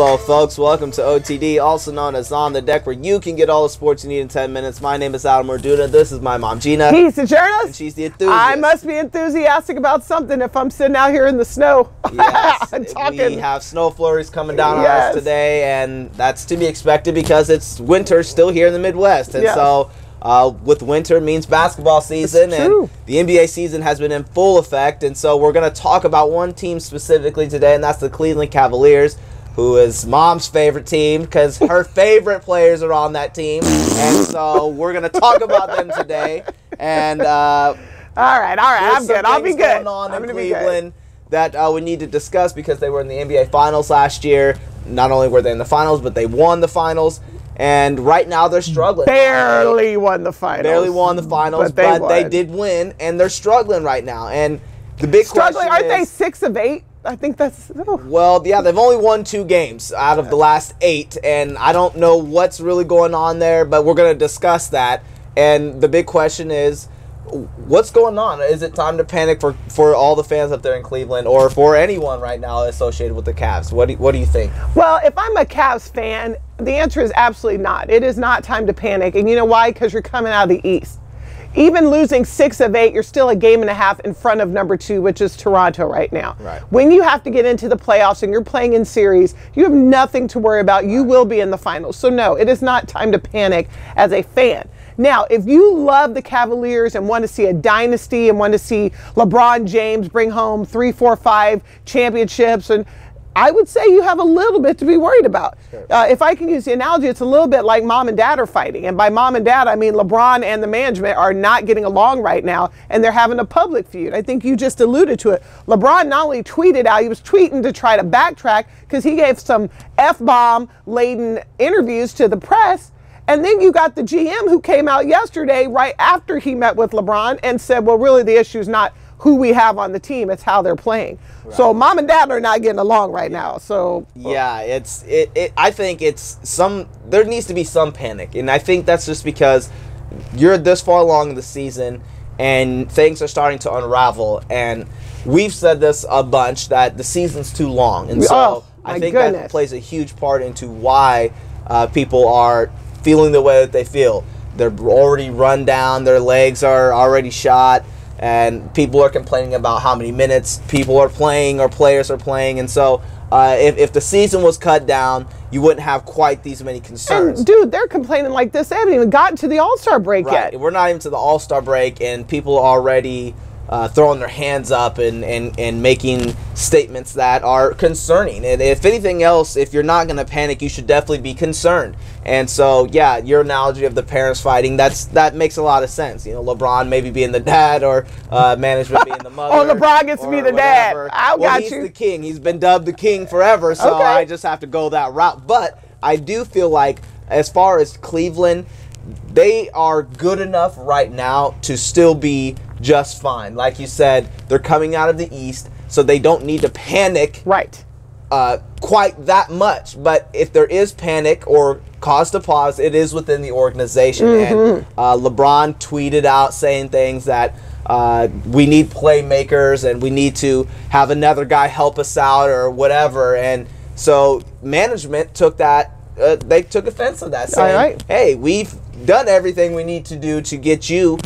Hello folks, welcome to OTD, also known as On the Deck, where you can get all the sports you need in 10 minutes. My name is Adam Morduna, this is my mom Gina. He's the journalist. And she's the enthusiast. I must be enthusiastic about something if I'm sitting out here in the snow. Yes, talking. We have snow flurries coming down on us today, and that's to be expected because it's winter still here in the Midwest. And so with winter means basketball season, and the NBA season has been in full effect. And so we're going to talk about one team specifically today, and that's the Cleveland Cavaliers, who is mom's favorite team because her favorite players are on that team. And so we're going to talk about them today. And all right, I'm good. I'll be good. Going on in Cleveland that we need to discuss because they were in the NBA Finals last year. Not only were they in the Finals, but they won the Finals. And right now they're struggling. Barely won the Finals. Barely won the Finals, but they did win, and they're struggling right now. And the big question is, aren't they 6 of 8? I think that's... Oh. Well, yeah, they've only won 2 games out of the last 8, and I don't know what's really going on there, but we're going to discuss that. And the big question is, what's going on? Is it time to panic for all the fans up there in Cleveland, or for anyone right now associated with the Cavs? What do you think? Well, if I'm a Cavs fan, the answer is absolutely not. It is not time to panic. And you know why? Because you're coming out of the East. Even losing 6 of 8, you're still a game and a half in front of number 2, which is Toronto right now. Right. When you have to get into the playoffs and you're playing in series, you have nothing to worry about. You will be in the finals. So no, it is not time to panic as a fan. Now, if you love the Cavaliers and want to see a dynasty and want to see LeBron James bring home 3, 4, 5 championships, and I would say you have a little bit to be worried about. Sure. If I can use the analogy, it's a little bit like mom and dad are fighting. And by mom and dad, I mean LeBron and the management are not getting along right now, and they're having a public feud. I think you just alluded to it. LeBron not only tweeted out, he was tweeting to try to backtrack because he gave some F-bomb laden interviews to the press. And then you got the GM who came out yesterday right after he met with LeBron and said, well, really the issue is not who we have on the team, it's how they're playing. Right. So mom and dad are not getting along right now. So yeah, I think there needs to be some panic, and I think that's just because you're this far along in the season and things are starting to unravel. And we've said this a bunch that the season's too long, and so I think that plays a huge part into why people are feeling the way that they feel. They're already run down, their legs are already shot, and people are complaining about how many minutes people are playing or players are playing. And so if the season was cut down, you wouldn't have quite these many concerns. And dude, they're complaining like this. They haven't even gotten to the All-Star break yet. We're not even to the All-Star break, and people are already throwing their hands up and making statements that are concerning. And if anything else, if you're not going to panic, you should definitely be concerned. And so, yeah, your analogy of the parents fighting, that makes a lot of sense. You know, LeBron maybe being the dad, or management being the mother. Oh, LeBron gets to be the dad. He's the king. He's been dubbed the king forever, so I just have to go that route. But I do feel like, as far as Cleveland, they are good enough right now to still be just fine. Like you said, they're coming out of the East, so they don't need to panic quite that much. But if there is panic or cause to pause, it is within the organization. And LeBron tweeted out saying things that we need playmakers and we need to have another guy help us out or whatever. And so management took that. They took offense to that, saying, hey, we've done everything we need to do to get you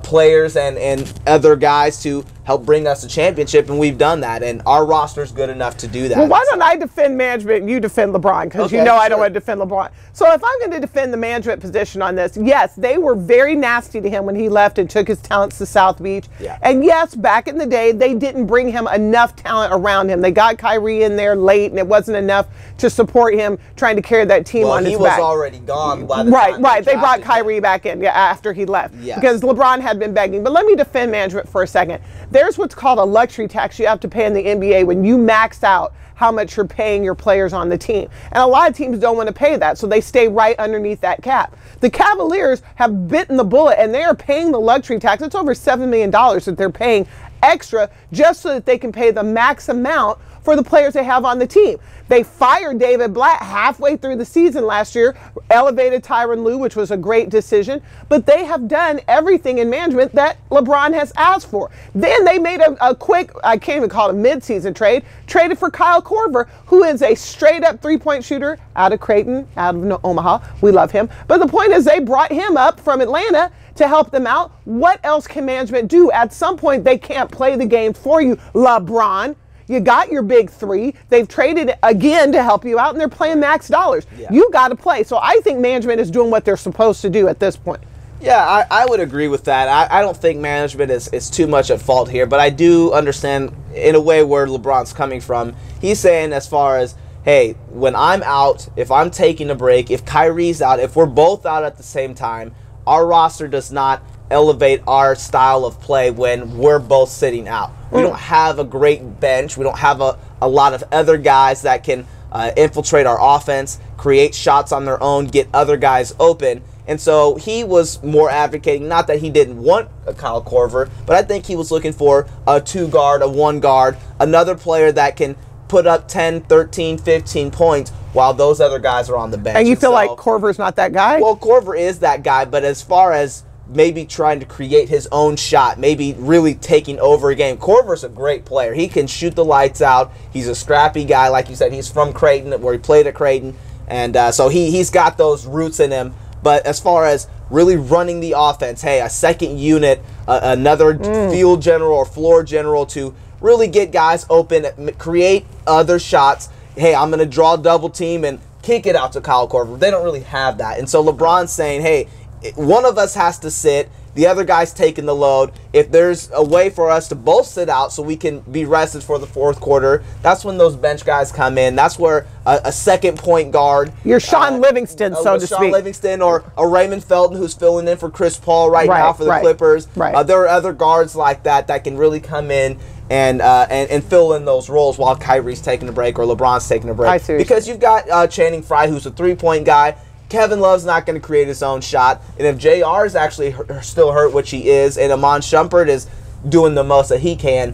players and other guys to help bring us a championship, and we've done that, and our roster's good enough to do that. Well, why don't I defend management and you defend LeBron? Because you know I don't want to defend LeBron. So if I'm going to defend the management position on this, yes, they were very nasty to him when he left and took his talents to South Beach. Yeah. And yes, back in the day, they didn't bring him enough talent around him. They got Kyrie in there late, and it wasn't enough to support him trying to carry that team on his back. Well, he was already gone by the time they brought Kyrie back in after he left because LeBron had been begging. But let me defend management for a second. There's what's called a luxury tax you have to pay in the NBA when you max out how much you're paying your players on the team. And a lot of teams don't want to pay that, so they stay right underneath that cap. The Cavaliers have bitten the bullet, and they are paying the luxury tax. It's over $7 million that they're paying extra just so that they can pay the max amount for the players they have on the team. They fired David Blatt halfway through the season last year, elevated Tyronn Lue, which was a great decision, but they have done everything in management that LeBron has asked for. Then they made a quick, I can't even call it a mid-season trade, traded for Kyle Korver, who is a straight-up three-point shooter out of Creighton, out of Omaha. We love him. But the point is they brought him up from Atlanta to help them out. What else can management do? At some point, they can't play the game for you, LeBron. You got your big three. They've traded again to help you out, and they're playing max dollars. Yeah. You got to play. So I think management is doing what they're supposed to do at this point. Yeah, I would agree with that. I don't think management is too much at fault here, but I do understand in a way where LeBron's coming from. He's saying as far as, hey, when I'm out, if I'm taking a break, if Kyrie's out, if we're both out at the same time, our roster does not elevate our style of play when we're both sitting out. We don't have a great bench. We don't have a lot of other guys that can infiltrate our offense, create shots on their own, get other guys open. And so he was more advocating, not that he didn't want a Kyle Korver, but I think he was looking for a 2-guard, a 1-guard, another player that can put up 10, 13, 15 points while those other guys are on the bench. And you feel like Korver's not that guy? Well, Korver is that guy, but as far as maybe trying to create his own shot, maybe really taking over a game. Korver's a great player. He can shoot the lights out. He's a scrappy guy. Like you said, he's from Creighton, where he played at Creighton. And so he's got those roots in him. But as far as really running the offense, hey, a second unit, another field general or floor general to really get guys open, create other shots. Hey, I'm going to draw double team and kick it out to Kyle Korver. They don't really have that. And so LeBron's saying, hey, one of us has to sit, the other guy's taking the load. If there's a way for us to both sit out so we can be rested for the fourth quarter, that's when those bench guys come in. That's where a second point guard. You're Sean Livingston, so to speak. Sean Livingston or a Raymond Felton who's filling in for Chris Paul right now for the Clippers. There are other guards like that can really come in and fill in those roles while Kyrie's taking a break or LeBron's taking a break. Because you've got Channing Frye, who's a three-point guy. Kevin Love's not going to create his own shot. And if JR is actually still hurt, which he is, and Amon Shumpert is doing the most that he can,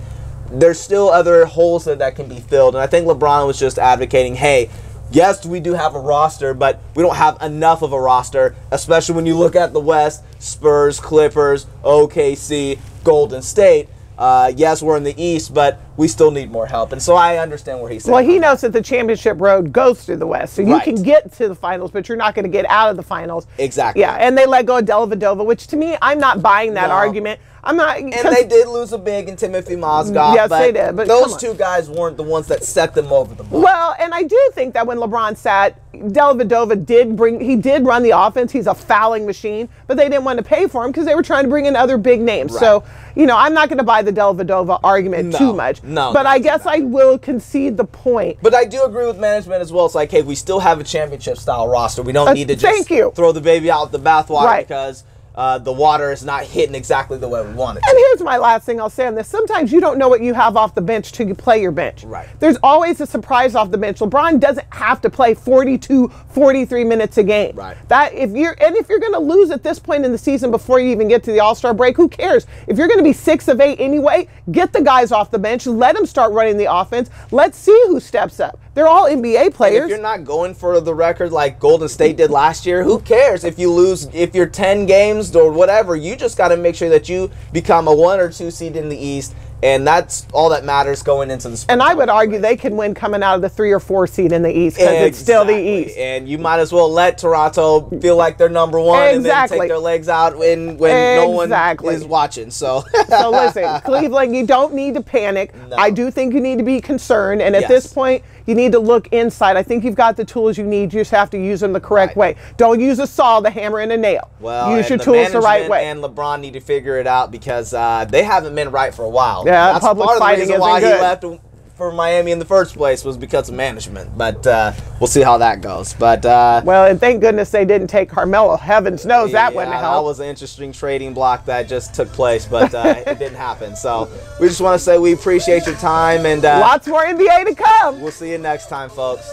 there's still other holes that can be filled. And I think LeBron was just advocating, hey, yes, we do have a roster, but we don't have enough of a roster, especially when you look at the West, Spurs, Clippers, OKC, Golden State. Yes, we're in the East, but we still need more help. And so I understand where he's saying. Well, he knows that the championship road goes through the West. So you can get to the finals, but you're not going to get out of the finals. Exactly. Yeah, and they let go of Dellavedova, which to me, I'm not buying that argument. I'm not. And they did lose a big in Timothy Mozgov. Yes, they did. But those two guys weren't the ones that set them over the ball. Well, and I do think that when LeBron sat, Dellavedova did run the offense. He's a fouling machine, but they didn't want to pay for him because they were trying to bring in other big names. So, I'm not going to buy the Dellavedova argument too much. No. But I guess I will concede the point. But I do agree with management as well. It's like, hey, we still have a championship-style roster. We don't need to just throw the baby out with the bathwater because the water is not hitting exactly the way we want it to. And here's my last thing I'll say on this. Sometimes you don't know what you have off the bench till you play your bench. Right. There's always a surprise off the bench. LeBron doesn't have to play 42, 43 minutes a game. Right. If you're going to lose at this point in the season before you even get to the All-Star break, who cares? If you're going to be 6 of 8 anyway, get the guys off the bench. Let them start running the offense. Let's see who steps up. They're all NBA players. And if you're not going for the record like Golden State did last year, who cares if you lose, if you're 10 games or whatever? You just got to make sure that you become a 1 or 2 seed in the East, and that's all that matters going into the spring. And I would argue they can win coming out of the 3 or 4 seed in the East because it's still the East. And you might as well let Toronto feel like they're number 1 and then take their legs out when no one is watching. So listen, Cleveland, you don't need to panic. No. I do think you need to be concerned, and at this point, you need to look inside. I think you've got the tools you need. You just have to use them the correct way. Don't use a saw, the hammer, and a nail. Well, use your tools the right way. And LeBron need to figure it out because they haven't been right for a while. Yeah, that's public part of the fighting reason why good. He left for Miami in the first place was because of management. But we'll see how that goes. But well, and thank goodness they didn't take Carmelo. Heavens knows that wouldn't help. That was an interesting trading block that just took place, but it didn't happen. So we just want to say we appreciate your time and lots more NBA to come. We'll see you next time, folks.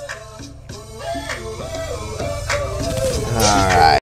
All right.